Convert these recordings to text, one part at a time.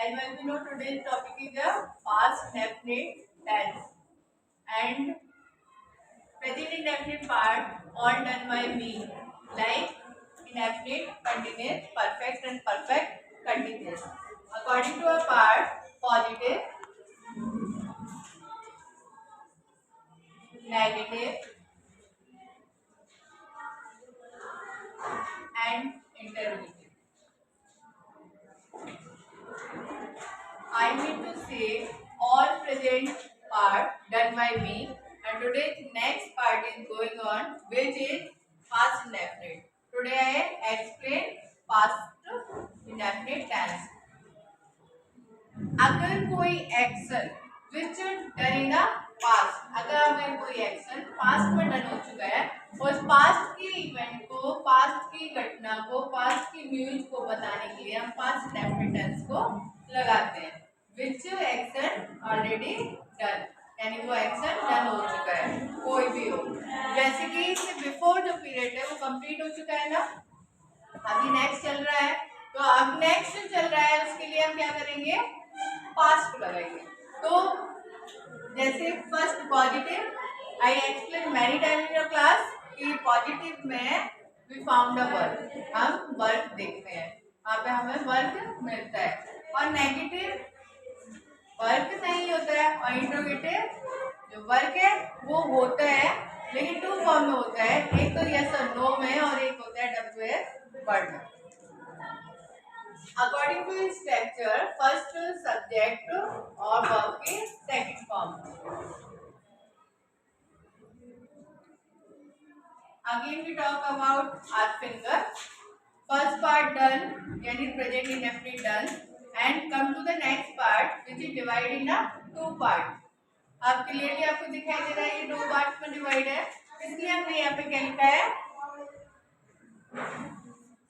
As well, we know today's topic is a past definite tense and present indefinite part all done by me, like indefinite, continuous, perfect and perfect continuous. According to a part, positive, negative and interrogative. I mean to say all present part done by me, and today's next part is going on, which is past indefinite. Today I explain past indefinite tense. अगर कोई action which done in the past, अगर हमें कोई action past में done हो चुका है, उस पास्ट के इवेंट को, पास्ट की घटना को, पास्ट की न्यूज को बताने के लिए हम पास्ट इंडेफिनिट टेंस को लगाते हैं। विच एक्शन ऑलरेडी डन, यानी वो एक्शन डन हो चुका है, कोई भी हो। जैसे कि बिफोर जो पीरियड है वो कंप्लीट हो चुका है ना, अभी नेक्स्ट चल रहा है, तो अब नेक्स्ट चल रहा है उसके लिए हम क्या करेंगे, पास्ट लगाएंगे। तो जैसे first positive, I explain many time in your class कि पॉजिटिव में वी फाउंड अ वर्क, हम वर्क देखते हैं, वहाँ पे हमें वर्क मिलता है। और नेगेटिव वर्क नहीं होता है, और इंट्रोगेटिव जो वर्क है वो होता है, लेकिन टू फॉर्म में होता है, एक तो यस और नो में, और एक होता है डब्ल्यू वर्ड में। According to its structure, first subject और verb के second form. Again we talk about our finger. First part done, यानी present indefinite done, and come to the next part which is divided in a two part. अब clearly आपको दिखाई दे रहा है ये दो पार्ट में डिवाइड है, इसलिए हमने यहाँ पे क्या लिखा है,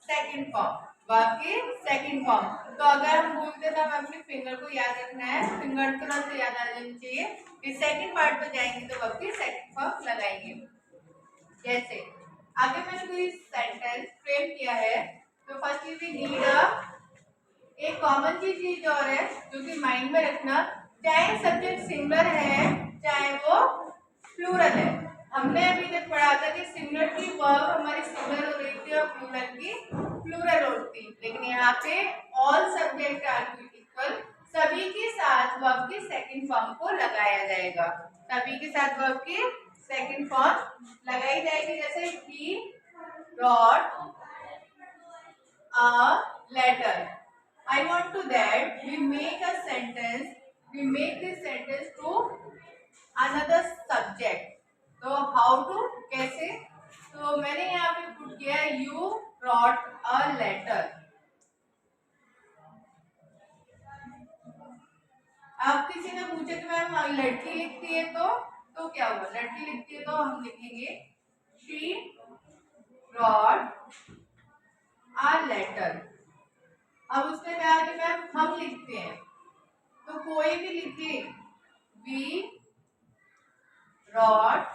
सेकंड फॉर्म, वर्ब की सेकंड फॉर्म। तो अगर हम बोलते तो हमें अपने फिंगर को याद रखना है, फिंगर तुरंत याद आ जानी चाहिए कि सेकंड पार्ट पे जाएंगे तो वर्ब की सेकंड फॉर्म लगाएंगे। जैसे आगे मैंने कोई सेंटेंस फ्रेम किया है, तो फर्स्टली वी नीड एक कॉमन चीज और है जो कि माइंड में रखना, चाहे सब्जेक्ट सिंगुलर है चाहे वो प्लूरल है। हमने अभी तक पढ़ा था कि सिंगुलर की वर्ब हमारी सिंगुलर हो रही थी और प्लूरल की प्लूरल होती, लेकिन यहाँ पे ऑल सब्जेक्ट आर इक्वल, सभी के साथ वर्ब की सेकंड फॉर्म को लगाया जाएगा, सभी के साथ वर्ब की सेकंड फॉर्म लगाई जाएगी। जैसे ही wrote a letter, I want to that we make a sentence, we make this sentence to another subject. तो how to, कैसे, तो मैंने यहाँ पे पुट किया you wrote a letter। अब किसी ने पूछा कि मैम लड़की लिखती है तो क्या हुआ, लड़की लिखती है तो हम लिखेंगे she wrote a letter। अब उसने कहा कि मैम हम लिखते हैं, तो कोई भी लिखे we wrote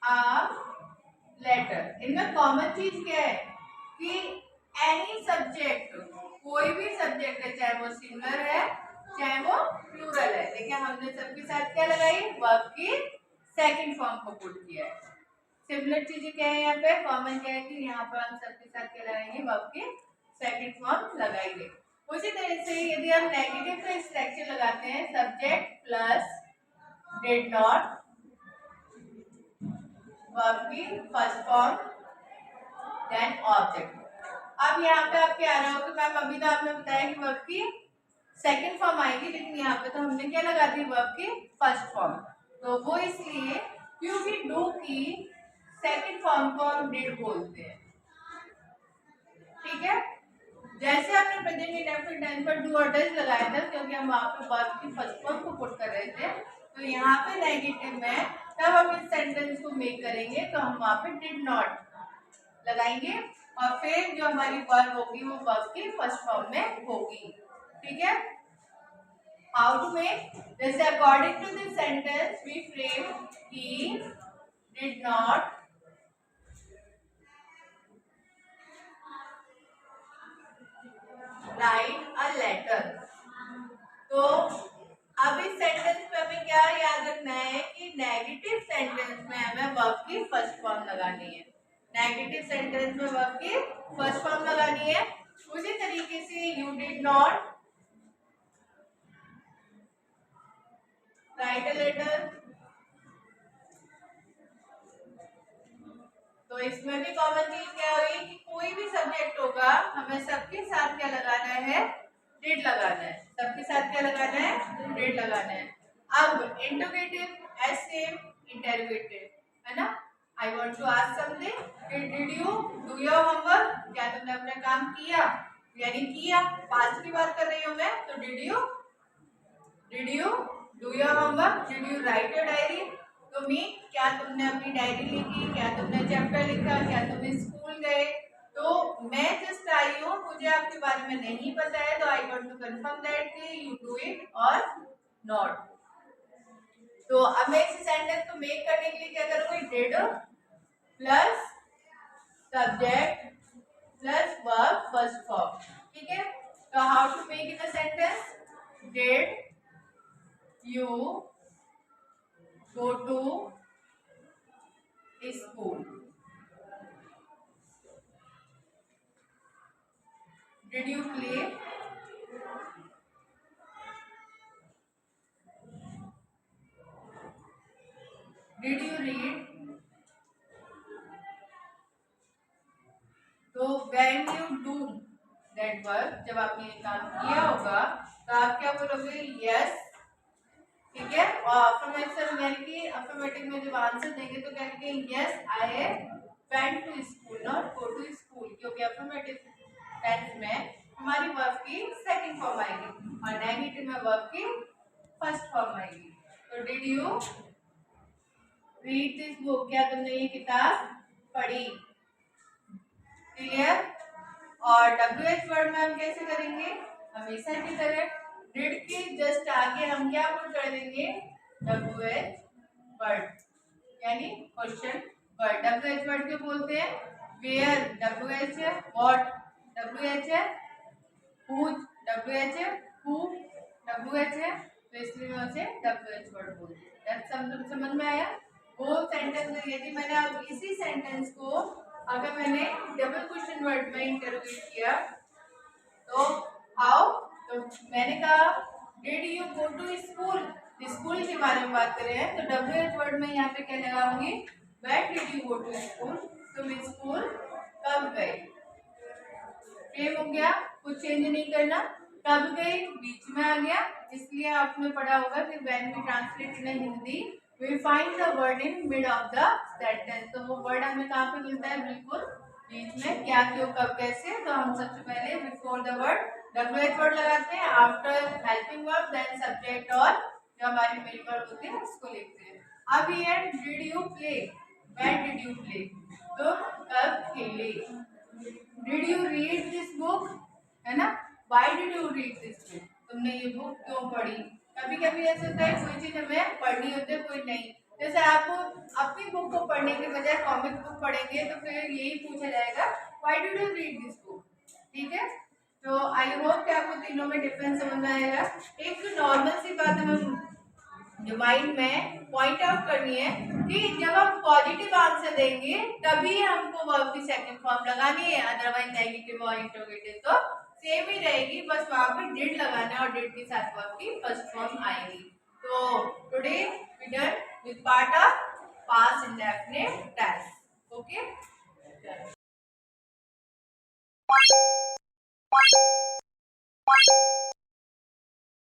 a letter। इनमें कॉमन चीज क्या है कि एनी सब्जेक्ट, कोई भी सब्जेक्ट है, चाहे वो सिंगुलर है चाहे वो प्लूरल है, लेकिन हमने सबके साथ क्या लगाई, वर्ब की सेकंड फॉर्म को पुट किया है। सिमिलर चीजें क्या है यहाँ पे, कॉमन क्या है कि यहाँ पर हम सबके साथ क्या लगाएंगे, वर्ब की सेकंड फॉर्म लगाएंगे। उसी तरह से यदि हम नेगेटिव का स्ट्रक्चर लगाते हैं, subject plus did not, verb की फर्स्ट फॉर्म, देन ऑब्जेक्ट। अब यहाँ पे आप क्या आ रहा हो कि मैम अभी तो आपने बताया कि वर्ब की सेकंड फॉर्म आएगी, लेकिन यहाँ पे तो हमने क्या लगा दी, वर्ब की फर्स्ट फॉर्म। तो वो इसलिए क्योंकि डू की सेकंड फॉर्म को हम डिड बोलते हैं, ठीक है। जैसे आपने प्रेजेंट इंडेफिनिट टेंस पर डू और डज लगाया था, क्योंकि हम वहाँ पे वर्ब की फर्स्ट फॉर्म को पुट कर रहे थे, तो यहाँ पे नेगेटिव में तब हम इस सेंटेंस को मेक करेंगे तो हम वहाँ पे डिड नॉट लगाएंगे, और फिर जो हमारी वर्ब होगी वो वर्ब की फर्स्ट फॉर्म में होगी, ठीक है। हाउ टू मेक, जैसे according to this sentence we frame he did not write a letter. Interrogative sentence में वर्ब की फर्स्ट फॉर्म लगानी है। उसी तरीके से you did not write a letter, तो इसमें भी कॉमन चीज क्या हुई कि कोई भी सब्जेक्ट होगा हमें सबके साथ क्या लगाना है, डिड लगाना है। सबके साथ क्या लगाना है, डिड लगाना है। अब इंटरोगेटिव एज सेम इंटरोगेटिव है ना। I want to ask something, did you do your homework, क्या तुमने अपना काम किया, यानी किया, पास्ट की बात कर रही हूं मैं, तो did you do your homework, did you right your diary, तो मी क्या तुमने अपनी डायरी लिखी, क्या तुमने चैप्टर लिखा, क्या तुम स्कूल गए। तो मैं जस्ट आई हूँ, मुझे आपके बारे में नहीं पता है, तो I want to confirm that कि यू डू इट और नॉट। तो अब मैं इस सेंटेंस को मेक करने के लिए क्या करूंगी, did plus subject plus verb first form, ठीक है। तो how to make it a sentence, did you go to school, did you play, did you read, तो when you do that work, जब आपने ये काम किया होगा तो आप क्या बोलोगे, यस, ठीक है। और अफर्मेटिव यानी कि अफर्मेटिव में जब आंसर देंगे तो क्या कहेंगे, yes I went to school, not go to school, क्योंकि अफर्मेटिव टेंस में हमारी वर्ब की सेकंड फॉर्म आएगी और नेगेटिव में वर्ब की फर्स्ट फॉर्म आएगी। तो did you read this book, क्या तुमने ये किताब पढ़ी, क्लियर। और WH वर्ड में हम कैसे करेंगे, हमेशा की तरह डिड के जस्ट आगे हम क्या पुट कर देंगे, WH वर्ड, यानी क्वेश्चन वर्ड। WH वर्ड क्यों बोलते हैं, वेयर WH है, व्हाट WH है, whose WH है, who WH है, तो इसलिए मैं उसे WH वर्ड बोलती हूँ। समझ में आया। वो सेंटेंस में यदि मैंने अब इसी सेंटेंस को अगर मैंने डबल क्वेश्चन वर्ड में इंटरोगेट किया तो हाउ, तो मैंने कहा did you go to school, school के बारे में बात कर रहे हैं, तो WH वर्ड में यहाँ पे क्या लगाऊंगी, when did you go to school, तुम स्कूल कब गए, सेम हो गया, कुछ चेंज नहीं करना। कब गए बीच में आ गया, इसलिए आपने पढ़ा होगा कि when we translate in Hindi we find the word in mid of the sentence, तो वो वर्ड हमें कहाँ पे मिलता है, बिल्कुल बीच में, क्या क्यों कब कैसे। तो हम सबसे पहले before the word WH word लगाते हैं, after helping verb then subject और जो हमारी मेन वर्ब होती है उसको लिखते हैं। अब ये did you play, when did you play, तो कब खेले। Did you read this book, है ना, why did you read this book, तुमने ये बुक क्यों पढ़ी। कभी कभी ऐसा होता है कोई चीज हमें पढ़नी होती है कोई नहीं, जैसे आप अपनी बुक को पढ़ने के बजाय कॉमिक बुक पढ़ेंगे तो फिर यही पूछा जाएगा why did you read this book, ठीक है। तो आई होप कि आपको तीनों में डिफरेंस समझ में आएगा। एक नॉर्मल सी बात हमें जो माइंड में पॉइंट आउट करनी है कि जब हम पॉजिटिव आंसर देंगे तभी हमको वर्ब की सेकंड फॉर्म लगानी है, अदरवाइज नेगेटिव और इंटरोगेटिव तो सेम ही रहेगी, बस वहां पे डिड लगाना है और डिड के साथ वर्ब की फर्स्ट फॉर्म आएगी। तो today we done with part of past indefinite tense, okay.